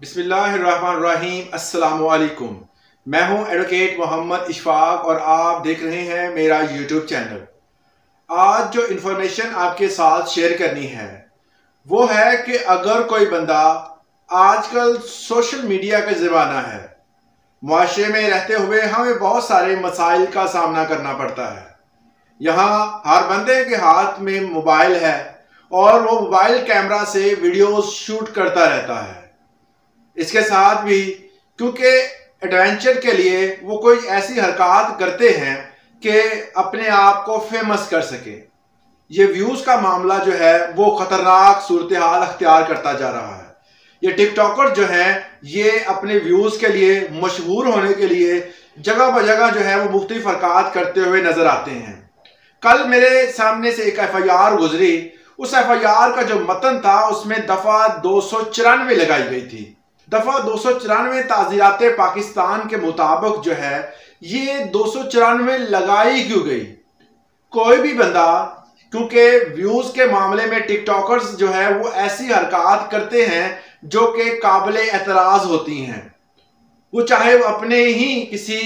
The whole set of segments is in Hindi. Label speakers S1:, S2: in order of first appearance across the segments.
S1: बिस्मिल्लाहिर्रहमानिर्रहीम। अस्सलामु अलैकुम। मैं हूं एडवोकेट मोहम्मद इशफाक और आप देख रहे हैं मेरा यूट्यूब चैनल। आज जो इन्फॉर्मेशन आपके साथ शेयर करनी है वो है कि अगर कोई बंदा, आजकल सोशल मीडिया का ज़माना है, मुआशरे में रहते हुए हमें बहुत सारे मसाइल का सामना करना पड़ता है। यहाँ हर बंदे के हाथ में मोबाइल है और वो मोबाइल कैमरा से वीडियोस शूट करता रहता है। इसके साथ भी क्योंकि एडवेंचर के लिए वो कोई ऐसी हरकत करते हैं कि अपने आप को फेमस कर सके। ये व्यूज़ का मामला जो है वो ख़तरनाक सूरत हाल अख्तियार करता जा रहा है। ये टिकटॉकर जो हैं ये अपने व्यूज़ के लिए, मशहूर होने के लिए जगह ब जगह जो है वो मुख्तलिफ हरकत करते हुए नज़र आते हैं। कल मेरे सामने से एक FIR गुजरी। उस FIR का जो मतन था उसमें दफ़ा 294 लगाई गई थी। दफ़ा 294 ताज़ीरात पाकिस्तान के मुताबिक जो है ये 294 लगाई क्यों गई? कोई भी बंदा, क्योंकि व्यूज़ के मामले में टिकटॉकर्स जो है वो ऐसी हरकत करते हैं जो कि काबिल एतराज़ होती हैं। वो चाहे वो अपने ही किसी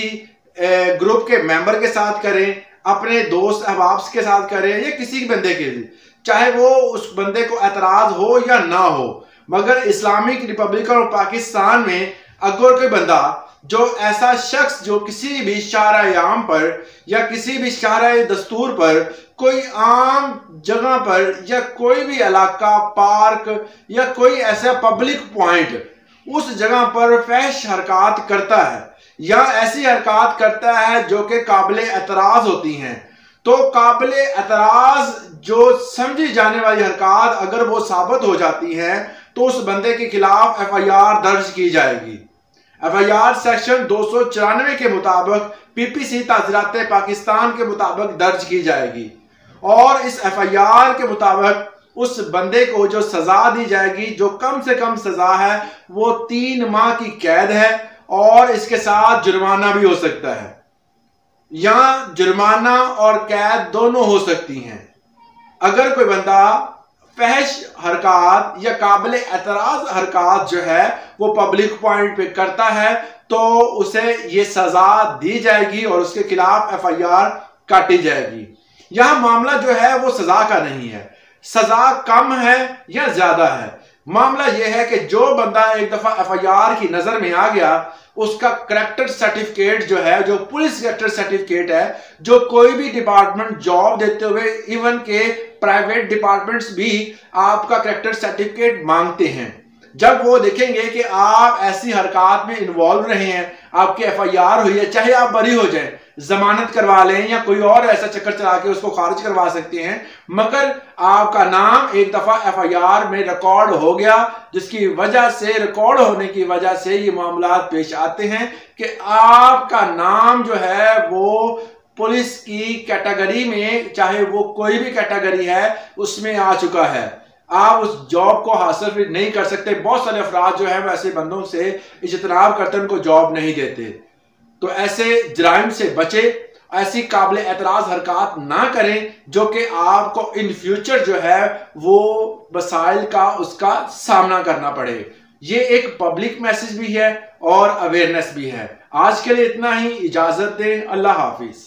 S1: ग्रुप के मेंबर के साथ करें, अपने दोस्त अहबाब के साथ करें या किसी बंदे के लिए, चाहे वो उस बंदे को एतराज़ हो या ना हो। मगर इस्लामिक रिपब्लिक ऑफ पाकिस्तान में अगर कोई बंदा, जो ऐसा शख्स जो किसी भी शाहरायाम पर या किसी भी शाहरा दस्तूर पर, कोई आम जगह पर या कोई भी इलाका, पार्क या कोई ऐसा पब्लिक पॉइंट, उस जगह पर फहश हरकत करता है या ऐसी हरकत करता है जो कि काबिल एतराज़ होती हैं, तो काबिल एतराज़ जो समझी जाने वाली हरकत अगर वो साबित हो जाती है तो उस बंदे के खिलाफ FIR दर्ज की जाएगी। FIR सेक्शन 294 के मुताबिक PPC ताज़ीरात पाकिस्तान के मुताबिक दर्ज की जाएगी और इस FIR के मुताबिक उस बंदे को जो सजा दी जाएगी, जो कम से कम सजा है वो 3 माह की कैद है और इसके साथ जुर्माना भी हो सकता है। या जुर्माना और कैद दोनों हो सकती हैं। अगर कोई बंदा फहश हरकत या काबिल एतराज़ हरकत जो है वो पब्लिक पॉइंट पे करता है तो उसे ये सजा दी जाएगी और उसके खिलाफ FIR काटी जाएगी। यह मामला जो है वो सजा का नहीं है, सजा कम है या ज्यादा है। मामला यह है कि जो बंदा एक दफा FIR की नजर में आ गया, उसका करैक्टर सर्टिफिकेट जो है, जो पुलिस करैक्टर सर्टिफिकेट है, जो कोई भी डिपार्टमेंट जॉब देते हुए, इवन के प्राइवेट डिपार्टमेंट्स भी आपका करैक्टर सर्टिफिकेट मांगते हैं। जब वो देखेंगे कि आप ऐसी हरकत में इन्वॉल्व रहे हैं, आपकी FIR हुई है, चाहे आप बरी हो जाए, जमानत करवा लें या कोई और ऐसा चक्कर चला के उसको खारिज करवा सकते हैं, मगर आपका नाम एक दफा FIR में रिकॉर्ड हो गया, जिसकी वजह से, रिकॉर्ड होने की वजह से ये मामला पेश आते हैं कि आपका नाम जो है वो पुलिस की कैटेगरी में, चाहे वो कोई भी कैटेगरी है, उसमें आ चुका है। आप उस जॉब को हासिल नहीं कर सकते। बहुत सारे अफराद जो है वो ऐसे बंदों से इज्तनाब करते हैं, उनको जॉब नहीं देते। तो ऐसे जराइम से बचे, ऐसी काबिल एतराज़ हरकत ना करें जो कि आपको इन फ्यूचर जो है वो मसाइल का, उसका सामना करना पड़े। ये एक पब्लिक मैसेज भी है और अवेयरनेस भी है। आज के लिए इतना ही, इजाजत दें। अल्लाह हाफिज।